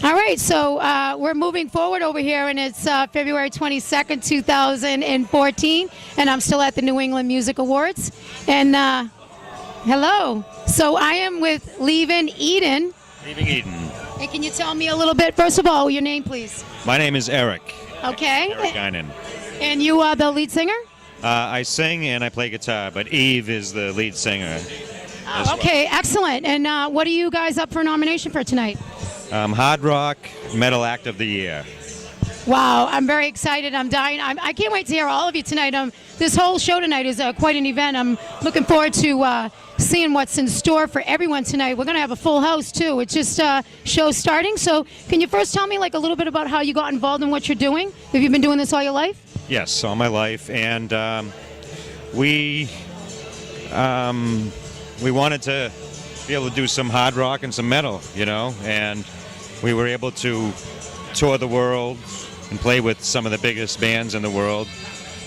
All right, so we're moving forward over here, and it's February 22nd, 2014, and I'm still at the New England Music Awards. And hello. So I am with Leaving Eden. Leaving Eden. And can you tell me a little bit, first of all, your name, please? My name is Eric. Okay. Eric Gynan. And you are the lead singer? I sing and I play guitar, but Eve is the lead singer. Okay, excellent. And what are you guys up for nomination for tonight? Hard Rock Metal Act of the Year. Wow, I'm very excited. I'm dying. I can't wait to hear all of you tonight. This whole show tonight is quite an event. I'm looking forward to seeing what's in store for everyone tonight. We're going to have a full house, too. It's just show starting. So can you first tell me a little bit about how you got involved in what you're doing? Have you been doing this all your life? Yes, all my life. And we wanted to be able to do some hard rock and some metal, and we were able to tour the world and play with some of the biggest bands in the world.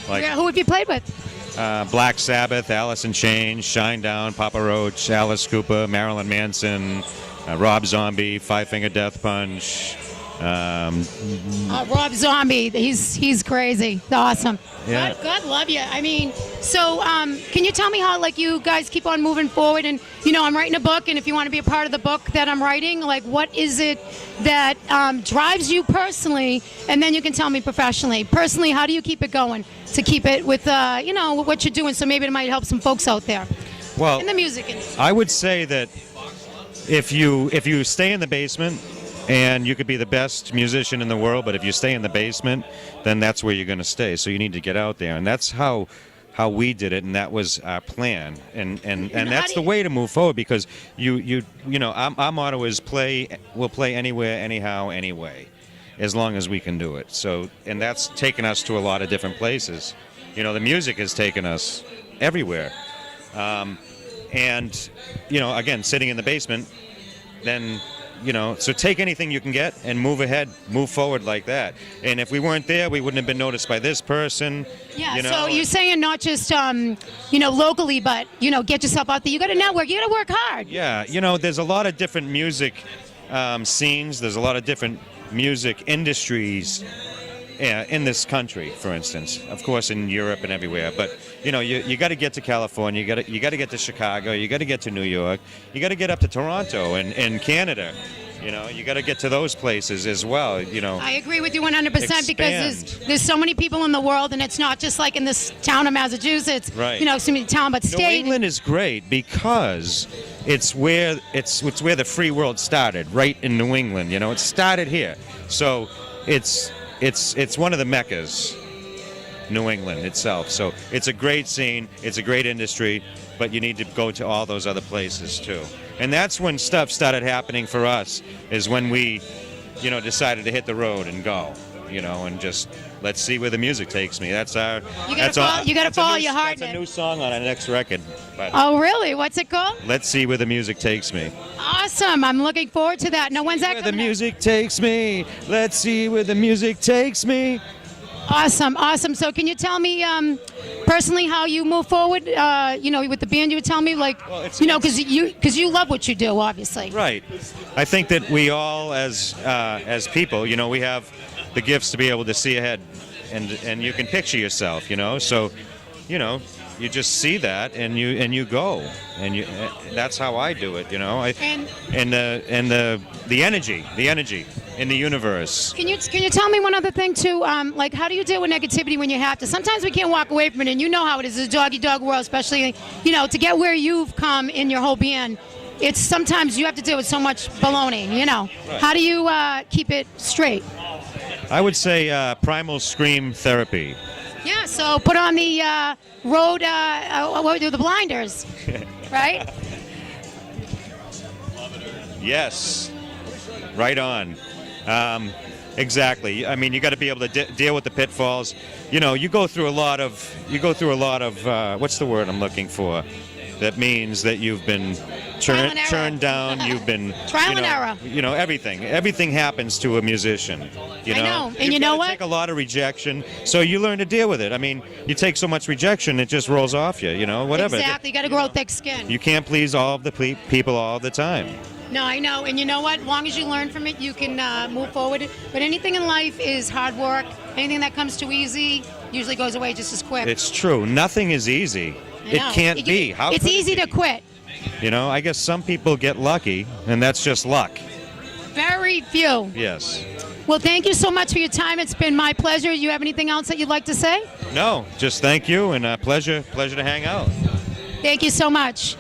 Who have you played with? Black Sabbath, Alice in Chains, Shinedown, Papa Roach, Alice Cooper, Marilyn Manson, Rob Zombie, Five Finger Death Punch. Rob Zombie, he's crazy. Awesome. Yeah. God love you. I mean, so can you tell me how you guys keep on moving forward? And I'm writing a book, and if you want to be a part of the book that I'm writing, what is it that drives you personally? And then you can tell me professionally. Personally, how do you keep it going to keep it with what you're doing? So maybe it might help some folks out there. Well, in the music industry. I would say that if you stay in the basement, and you could be the best musician in the world, but if you stay in the basement, then that's where you're going to stay. So you need to get out there, and that's how we did it, and that was our plan. And that's the way to move forward, because our motto is we'll play anywhere, anyhow, anyway, as long as we can do it. So, and that's taken us to a lot of different places. The music has taken us everywhere. And again, sitting in the basement, then. So take anything you can get and move ahead, move forward like that. And if we weren't there, we wouldn't have been noticed by this person. Yeah, so you're saying not just, locally, but, get yourself out there. You got to network. You got to work hard. Yeah, there's a lot of different music scenes. There's a lot of different music industries in this country, for instance. Of course, in Europe and everywhere. But, you got to get to California. You got to get to Chicago. You got to get to New York. You got to get up to Toronto and Canada. You got to get to those places as well. I agree with you 100% because there's so many people in the world, and it's not just like in this town of Massachusetts. Right. Town, but state. New England is great because it's where the free world started, right in New England. It started here, so it's one of the meccas, New England itself. So it's a great scene, it's a great industry, but you need to go to all those other places too. And that's when stuff started happening for us, is when we, decided to hit the road and go, and just let's see where the music takes me. That's our. You gotta follow your heart. That's a new song on our next record. Oh, really? What's it called? Let's see where the music takes me. Awesome! I'm looking forward to that. Now, when's that coming out? Where the music takes me. Let's see where the music takes me. Awesome. So can you tell me personally how you move forward, with the band? You would tell me, because you love what you do, obviously. Right. I think that we all, as people, we have the gifts to be able to see ahead, and you can picture yourself, So, you just see that and you go, and that's how I do it, and the energy in the universe. Can you tell me one other thing too? How do you deal with negativity when you have to? Sometimes we can't walk away from it, and how it is, a dog-eat-dog world, especially to get where you've come in your whole being. It's sometimes you have to deal with so much baloney. Right. How do you keep it straight? I would say primal scream therapy. Yeah, so put on the road, the blinders, right? Yes, right on. Exactly. I mean, you got to be able to deal with the pitfalls. You go through a lot of. What's the word I'm looking for? That means that you've been turned down. You've been trial and error. Everything happens to a musician. I know, and you know what? Take a lot of rejection, so you learn to deal with it. I mean, you take so much rejection, it just rolls off you. Whatever. Exactly. You got to grow thick skin. You can't please all of the people all the time. No, I know. And you know what? As long as you learn from it, you can move forward. But anything in life is hard work. Anything that comes too easy usually goes away just as quick. It's true. Nothing is easy. It can't be. How it's could it easy be? to quit. You know, I guess some people get lucky, and that's just luck. Very few. Yes. Well, thank you so much for your time. It's been my pleasure. You have anything else that you'd like to say? No, just thank you, and pleasure to hang out. Thank you so much.